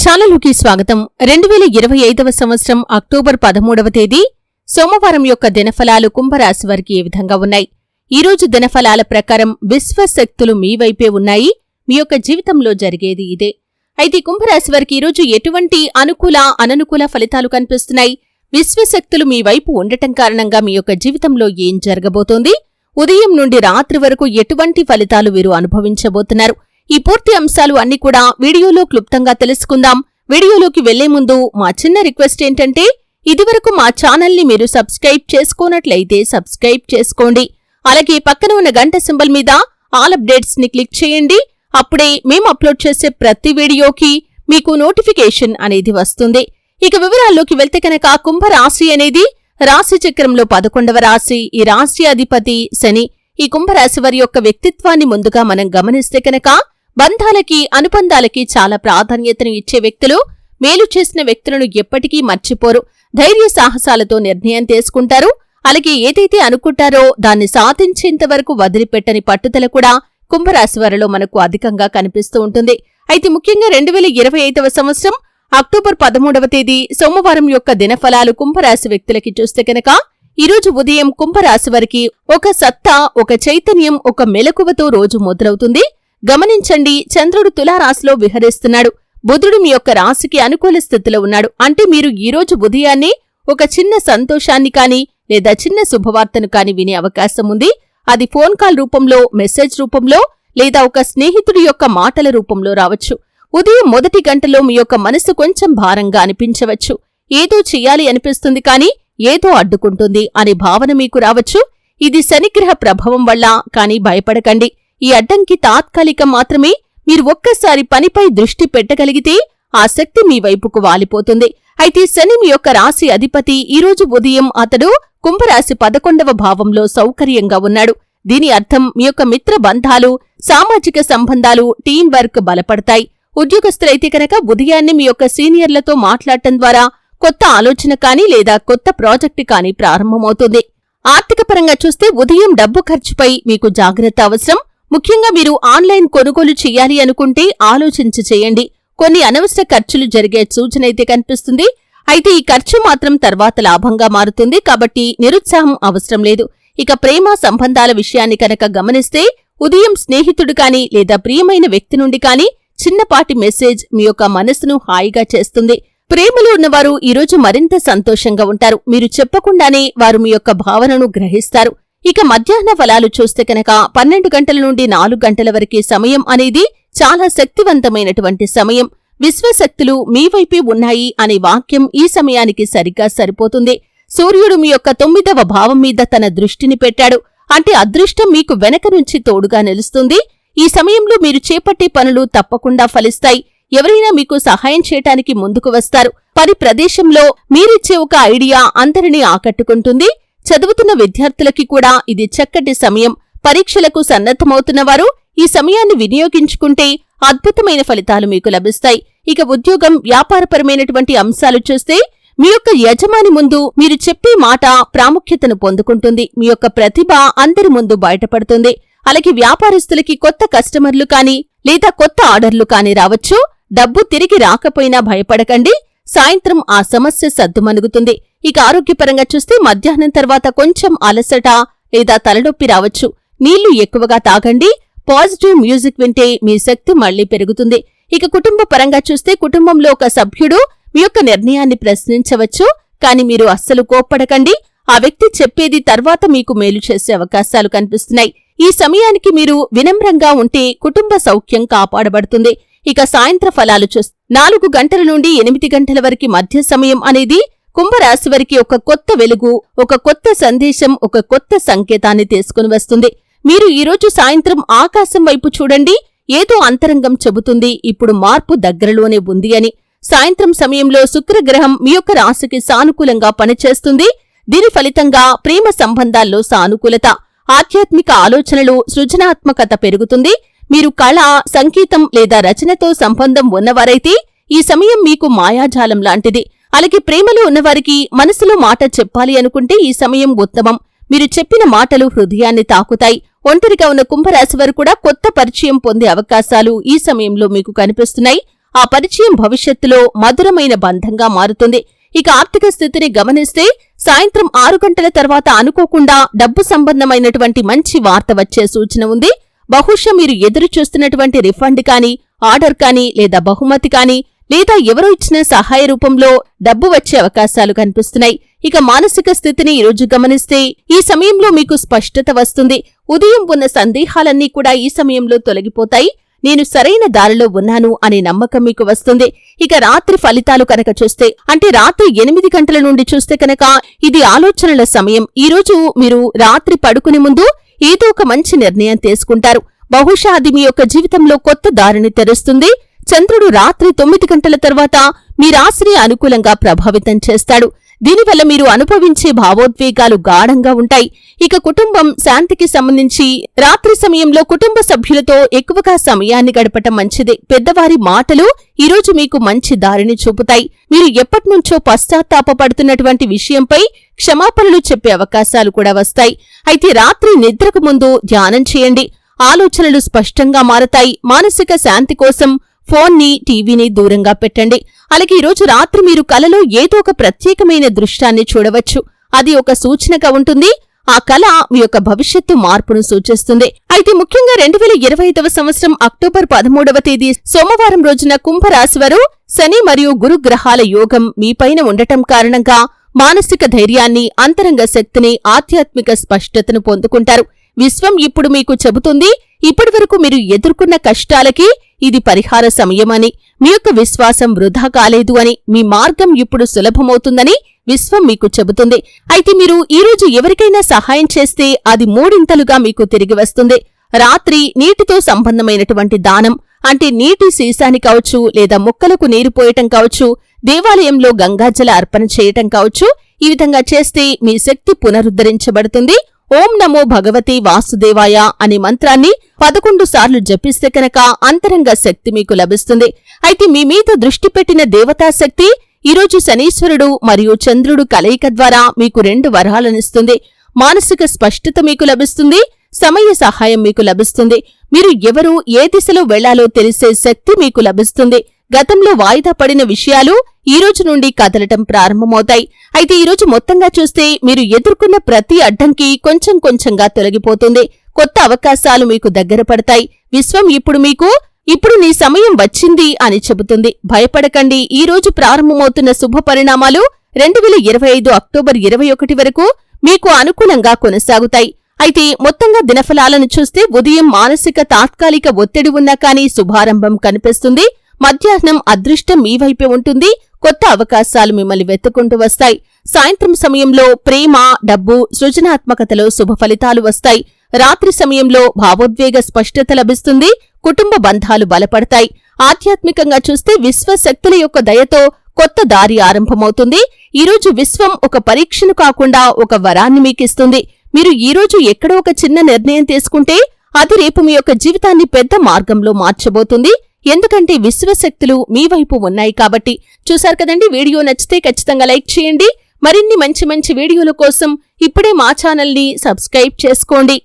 ఛానలుకి స్వాగతం. 2025వ సంవత్సరం అక్టోబర్ 13వ తేదీ సోమవారం యొక్క దినఫలాలు కుంభరాశి వారికి ఏ విధంగా ఉన్నాయి? ఈరోజు దినఫలాల ప్రకారం విశ్వశక్తులు మీ వైపే ఉన్నాయి. మీ యొక్క జీవితంలో జరిగేది ఇదే. అయితే కుంభరాశి వారికి ఈరోజు ఎటువంటి అనుకూల అననుకూల ఫలితాలు కనిపిస్తున్నాయి? విశ్వశక్తులు మీ వైపు ఉండటం కారణంగా మీ యొక్క జీవితంలో ఏం జరగబోతోంది? ఉదయం నుండి రాత్రి వరకు ఎటువంటి ఫలితాలు వీరు అనుభవించబోతున్నారు? ఈ పూర్తి అంశాలు అన్ని కూడా వీడియోలో క్లుప్తంగా తెలుసుకుందాం. వీడియోలోకి వెళ్లే ముందు మా చిన్న రిక్వెస్ట్ ఏంటంటే, ఇదివరకు మా ఛానల్ని మీరు సబ్స్క్రైబ్ చేసుకోనట్లయితే సబ్స్క్రైబ్ చేసుకోండి. అలాగే పక్కన ఉన్న గంట సింబల్ మీద ఆల్ అప్డేట్స్ ని క్లిక్ చేయండి. అప్పుడే మేము అప్లోడ్ చేసే ప్రతి వీడియోకి మీకు నోటిఫికేషన్ అనేది వస్తుంది. ఇక వివరాల్లోకి వెళ్తే కనుక, కుంభరాశి అనేది రాశి చక్రంలో 11వ రాశి. ఈ రాశి అధిపతి శని. ఈ కుంభరాశి వారి యొక్క వ్యక్తిత్వాన్ని ముందుగా మనం గమనిస్తే కనుక, బంధాలకి అనుబంధాలకి చాలా ప్రాధాన్యతను ఇచ్చే వ్యక్తులు. మేలు చేసిన వ్యక్తులను ఎప్పటికీ మర్చిపోరు. ధైర్య సాహసాలతో నిర్ణయం తీసుకుంటారు. అలాగే ఏదైతే అనుకుంటారో దాన్ని సాధించేంత వరకు వదిలిపెట్టని పట్టుదల కూడా కుంభరాశి వారిలో మనకు అధికంగా కనిపిస్తూ ఉంటుంది. అయితే ముఖ్యంగా 2025వ సంవత్సరం అక్టోబర్ 13వ తేదీ సోమవారం యొక్క దినఫలాలు కుంభరాశి వ్యక్తులకి చూస్తే కనుక, ఈరోజు ఉదయం కుంభరాశి వారికి ఒక సత్తా, ఒక చైతన్యం, ఒక మెలకువతో రోజు మొదలవుతుంది. గమనించండి, చంద్రుడు తులారాశిలో విహరిస్తున్నాడు. బుధుడు మీ యొక్క రాశికి అనుకూల స్థితిలో ఉన్నాడు. అంటే మీరు ఈరోజు ఉదయాన్నే ఒక చిన్న సంతోషాన్ని కాని లేదా చిన్న శుభవార్తను కాని వినే అవకాశం ఉంది. అది ఫోన్ కాల్ రూపంలో, మెసేజ్ రూపంలో లేదా ఒక స్నేహితుడి యొక్క మాటల రూపంలో రావచ్చు. ఉదయం మొదటి గంటలో మీ యొక్క మనసు కొంచెం భారంగా అనిపించవచ్చు. ఏదో చెయ్యాలి అనిపిస్తుంది కానీ ఏదో అడ్డుకుంటుంది అనే భావన మీకు రావచ్చు. ఇది శనిగ్రహ ప్రభావం వల్ల. కానీ భయపడకండి. ఈ అడ్డంకి తాత్కాలికం మాత్రమే. మీరు ఒక్కసారి పనిపై దృష్టి పెట్టగలిగితే ఆ శక్తి మీ వైపుకు వాలిపోతుంది. అయితే శని మీ యొక్క రాశి అధిపతి. ఈరోజు ఉదయం అతడు కుంభరాశి 11వ భావంలో సౌకర్యంగా ఉన్నాడు. దీని అర్థం మీ యొక్క మిత్ర బంధాలు, సామాజిక సంబంధాలు, టీం వర్క్ బలపడతాయి. ఉద్యోగస్తులైతే కనుక ఉదయాన్నే మీ యొక్క సీనియర్లతో మాట్లాడటం ద్వారా కొత్త ఆలోచన కానీ లేదా కొత్త ప్రాజెక్టు కానీ ప్రారంభమవుతుంది. ఆర్థిక పరంగా చూస్తే ఉదయం డబ్బు ఖర్చుపై మీకు జాగ్రత్త అవసరం. ముఖ్యంగా మీరు ఆన్లైన్ కొనుగోలు చెయ్యాలి అనుకుంటే ఆలోచించి చేయండి. కొన్ని అనవసర ఖర్చులు జరిగే సూచనైతే కనిపిస్తుంది. అయితే ఈ ఖర్చు మాత్రం తర్వాత లాభంగా మారుతుంది. కాబట్టి నిరుత్సాహం అవసరం లేదు. ఇక ప్రేమ సంబంధాల విషయాన్ని కనుక గమనిస్తే, ఉదయం స్నేహితుడు కాని లేదా ప్రియమైన వ్యక్తి నుండి కాని చిన్నపాటి మెసేజ్ మీ యొక్క మనసును హాయిగా చేస్తుంది. ప్రేమలో ఉన్నవారు ఈరోజు మరింత సంతోషంగా ఉంటారు. మీరు చెప్పకుండానే వారు మీ యొక్క భావనను గ్రహిస్తారు. ఇక మధ్యాహ్న ఫలాలు చూస్తే కనుక, 12 గంటల నుండి 4 గంటల వరకే సమయం అనేది చాలా శక్తివంతమైనటువంటి సమయం. విశ్వశక్తులు మీ వైపే ఉన్నాయి అనే వాక్యం ఈ సమయానికి సరిగ్గా సరిపోతుంది. సూర్యుడు మీ యొక్క 9వ భావం మీద తన దృష్టిని పెట్టాడు. అంటే అదృష్టం మీకు వెనక నుంచి తోడుగా నిలుస్తుంది. ఈ సమయంలో మీరు చేపట్టే పనులు తప్పకుండా ఫలిస్తాయి. ఎవరైనా మీకు సహాయం చేయటానికి ముందుకు వస్తారు. పని ప్రదేశంలో మీరిచ్చే ఒక ఐడియా అందరినీ ఆకట్టుకుంటుంది. చదువుతున్న విద్యార్థులకి కూడా ఇది చక్కటి సమయం. పరీక్షలకు సన్నద్ధమవుతున్నవారు ఈ సమయాన్ని వినియోగించుకుంటే అద్భుతమైన ఫలితాలు మీకు లభిస్తాయి. ఇక ఉద్యోగం, వ్యాపారపరమైనటువంటి అంశాలు చూస్తే, మీ యొక్క యజమాని ముందు మీరు చెప్పే మాట ప్రాముఖ్యతను పొందుకుంటుంది. మీ యొక్క ప్రతిభ అందరి ముందు బయటపడుతుంది. అలాగే వ్యాపారస్తులకి కొత్త కస్టమర్లు కాని లేదా కొత్త ఆర్డర్లు కాని రావచ్చు. డబ్బు తిరిగి రాకపోయినా భయపడకండి. సాయంత్రం ఆ సమస్య సద్దుమణుగుతుంది. ఇక ఆరోగ్యపరంగా చూస్తే, మధ్యాహ్నం తర్వాత కొంచెం అలసట లేదా తలనొప్పి రావచ్చు. నీళ్లు ఎక్కువగా తాగండి. పాజిటివ్ మ్యూజిక్ వింటే మీ శక్తి మళ్లీ పెరుగుతుంది. ఇక కుటుంబ పరంగా చూస్తే, కుటుంబంలో ఒక సభ్యుడు మీ యొక్క నిర్ణయాన్ని ప్రశ్నించవచ్చు. కాని మీరు అస్సలు కోప్పడకండి. ఆ వ్యక్తి చెప్పేది తర్వాత మీకు మేలు చేసే అవకాశాలు కనిపిస్తున్నాయి. ఈ సమయానికి మీరు వినమ్రంగా ఉంటే కుటుంబ సౌఖ్యం కాపాడబడుతుంది. ఇక సాయంత్ర ఫలాలు చూస్తే, 4 గంటల నుండి 8 గంటల వరకు మధ్య సమయం అనేది కుంభరాశి వారికి ఒక కొత్త వెలుగు, ఒక కొత్త సందేశం, ఒక కొత్త సంకేతాన్ని తీసుకుని వస్తుంది. మీరు ఈరోజు సాయంత్రం ఆకాశం వైపు చూడండి. ఏదో అంతరంగం చెబుతుంది, ఇప్పుడు మార్పు దగ్గరలోనే ఉంది అని. సాయంత్రం సమయంలో శుక్రగ్రహం మీ యొక్క రాశికి సానుకూలంగా పనిచేస్తుంది. దీని ఫలితంగా ప్రేమ సంబంధాల్లో సానుకూలత, ఆధ్యాత్మిక ఆలోచనలు, సృజనాత్మకత పెరుగుతుంది. మీరు కళ, సంగీతం లేదా రచనతో సంబంధం ఉన్నవారైతే ఈ సమయం మీకు మాయాజాలం లాంటిది. అలాగే ప్రేమలో ఉన్నవారికి మనసులో మాట చెప్పాలి అనుకుంటే ఈ సమయం ఉత్తమం. మీరు చెప్పిన మాటలు హృదయాన్ని తాకుతాయి. ఒంటరిగా ఉన్న కుంభరాశి వారు కూడా కొత్త పరిచయం పొందే అవకాశాలు ఈ సమయంలో మీకు కనిపిస్తున్నాయి. ఆ పరిచయం భవిష్యత్తులో మధురమైన బంధంగా మారుతుంది. ఇక ఆర్థిక స్థితిని గమనిస్తే సాయంత్రం 6 గంటల తర్వాత అనుకోకుండా డబ్బు సంబంధమైనటువంటి మంచి వార్త వచ్చే సూచన ఉంది. బహుశా మీరు ఎదురు చూస్తున్నటువంటి రిఫండ్ కానీ, ఆర్డర్ కానీ, లేదా బహుమతి కానీ, లేదా ఎవరో ఇచ్చిన సహాయ రూపంలో డబ్బు వచ్చే అవకాశాలు కనిపిస్తున్నాయి. ఇక మానసిక స్థితిని ఈరోజు గమనిస్తే ఈ సమయంలో మీకు స్పష్టత వస్తుంది. ఉదయం ఉన్న సందేహాలన్నీ కూడా ఈ సమయంలో తొలగిపోతాయి. నేను సరైన దారిలో ఉన్నాను అనే నమ్మకం మీకు వస్తుంది. ఇక రాత్రి ఫలితాలు కనుక చూస్తే, అంటే రాత్రి 8 గంటల నుండి చూస్తే కనుక ఇది ఆలోచనల సమయం. ఈరోజు మీరు రాత్రి పడుకునే ముందు ఏదో ఒక మంచి నిర్ణయం తీసుకుంటారు. బహుశా అది మీ యొక్క జీవితంలో కొత్త దారిని తెరుస్తుంది. చంద్రుడు రాత్రి 9 గంటల తర్వాత మీ రాశిని అనుకూలంగా ప్రభావితం చేస్తాడు. దీనివల్ల మీరు అనుభవించే భావోద్వేగాలు గాఢంగా ఉంటాయి. ఇక కుటుంబం శాంతికి సంబంధించి రాత్రి సమయంలో కుటుంబ సభ్యులతో ఎక్కువగా సమయాన్ని గడపటం మంచిది. పెద్దవారి మాటలు ఈరోజు మీకు మంచి దారిని చూపుతాయి. మీరు ఎప్పటినుంచో పశ్చాత్తాపపడుతున్నటువంటి విషయంపై క్షమాపణలు చెప్పే అవకాశాలు కూడా వస్తాయి. అయితే రాత్రి నిద్రకు ముందు ధ్యానం చేయండి. ఆలోచనలు స్పష్టంగా మారతాయి. మానసిక శాంతి కోసం ఫోన్ని, టీవీని దూరంగా పెట్టండి. అలాగే ఈరోజు రాత్రి మీరు కలలో ఏదో ఒక ప్రత్యేకమైన దృశ్యాన్ని చూడవచ్చు. అది ఒక సూచనగా ఉంటుంది. ఆ కళ మీ యొక్క భవిష్యత్తు మార్పును సూచిస్తుంది. అయితే ముఖ్యంగా 2025వ సంవత్సరం అక్టోబర్ 13వ తేదీ సోమవారం రోజున కుంభరాశివారు శని మరియు గురు గ్రహాల యోగం మీపైన ఉండటం కారణంగా మానసిక ధైర్యాన్ని, అంతరంగ శక్తిని, ఆధ్యాత్మిక స్పష్టతను పొందుకుంటారు. విశ్వం ఇప్పుడు మీకు చెబుతుంది, ఇప్పటివరకు మీరు ఎదుర్కొన్న కష్టాలకి ఇది పరిహార సమయమని, మీ యొక్క విశ్వాసం వృధా కాలేదు అని, మీ మార్గం ఇప్పుడు సులభమవుతుందని విశ్వం మీకు చెబుతుంది. అయితే మీరు ఈరోజు ఎవరికైనా సహాయం చేస్తే అది 3 ఇంతలుగా మీకు తిరిగి వస్తుంది. రాత్రి నీటితో సంబంధమైనటువంటి దానం, అంటే నీటి సీసాని కావచ్చు, లేదా మొక్కలకు నీరు పోయటం కావచ్చు, దేవాలయంలో గంగాజల అర్పణ చేయటం కావచ్చు. ఈ విధంగా చేస్తే మీ శక్తి పునరుద్ధరించబడుతుంది. ఓం నమో భగవతి వాసుదేవాయ అనే మంత్రాన్ని 11 సార్లు జపిస్తే కనుక అంతరంగ శక్తి మీకు లభిస్తుంది. అయితే మీ మీద దృష్టి పెట్టిన దేవతాశక్తి ఈరోజు శనీశ్వరుడు మరియు చంద్రుడు కలయిక ద్వారా మీకు 2 వరాలనిస్తుంది. మానసిక స్పష్టత మీకు లభిస్తుంది. సమయ సహాయం మీకు లభిస్తుంది. మీరు ఎవరు ఏ దిశలో వెళ్లాలో తెలిసే శక్తి మీకు లభిస్తుంది. గతంలో వాయిదా పడిన విషయాలు ఈ రోజు నుండి కదలటం ప్రారంభమవుతాయి. అయితే ఈరోజు మొత్తంగా చూస్తే మీరు ఎదుర్కొన్న ప్రతి అడ్డంకి కొంచెం కొంచెంగా తొలగిపోతుంది. కొత్త అవకాశాలు మీకు దగ్గర పడతాయి. విశ్వం ఇప్పుడు నీ సమయం వచ్చింది అని చెబుతుంది. భయపడకండి. ఈ రోజు ప్రారంభమవుతున్న శుభ పరిణామాలు 2025 అక్టోబర్ 21 వరకు మీకు అనుకూలంగా కొనసాగుతాయి. అయితే మొత్తంగా దినఫలాలను చూస్తే ఉదయం మానసిక తాత్కాలిక ఒత్తిడి ఉన్నా కానీ శుభారంభం కనిపిస్తుంది. మధ్యాహ్నం అదృష్టం మీ వైపే ఉంటుంది. కొత్త అవకాశాలు మిమ్మల్ని వెతుక్కుంటూ వస్తాయి. సాయంత్రం సమయంలో ప్రేమ, డబ్బు, సృజనాత్మకతలో శుభ ఫలితాలు వస్తాయి. రాత్రి సమయంలో భావోద్వేగ స్పష్టత లభిస్తుంది. కుటుంబ బంధాలు బలపడతాయి. ఆధ్యాత్మికంగా చూస్తే విశ్వశక్తుల యొక్క దయతో కొత్త దారి ఆరంభమవుతుంది. ఈరోజు విశ్వం ఒక పరీక్షను కాకుండా ఒక వరాన్ని మీకిస్తుంది. మీరు ఈరోజు ఎక్కడో ఒక చిన్న నిర్ణయం తీసుకుంటే అది రేపు మీ యొక్క జీవితాన్ని పెద్ద మార్గంలో మార్చబోతుంది. ఎందుకంటే విశ్వశక్తులు మీ వైపు ఉన్నాయి కాబట్టి. చూశారు కదండి, వీడియో నచ్చితే ఖచ్చితంగా లైక్ చేయండి. మరిన్ని మంచి మంచి వీడియోల కోసం ఇప్పుడే మా ఛానల్ని సబ్స్క్రైబ్ చేసుకోండి.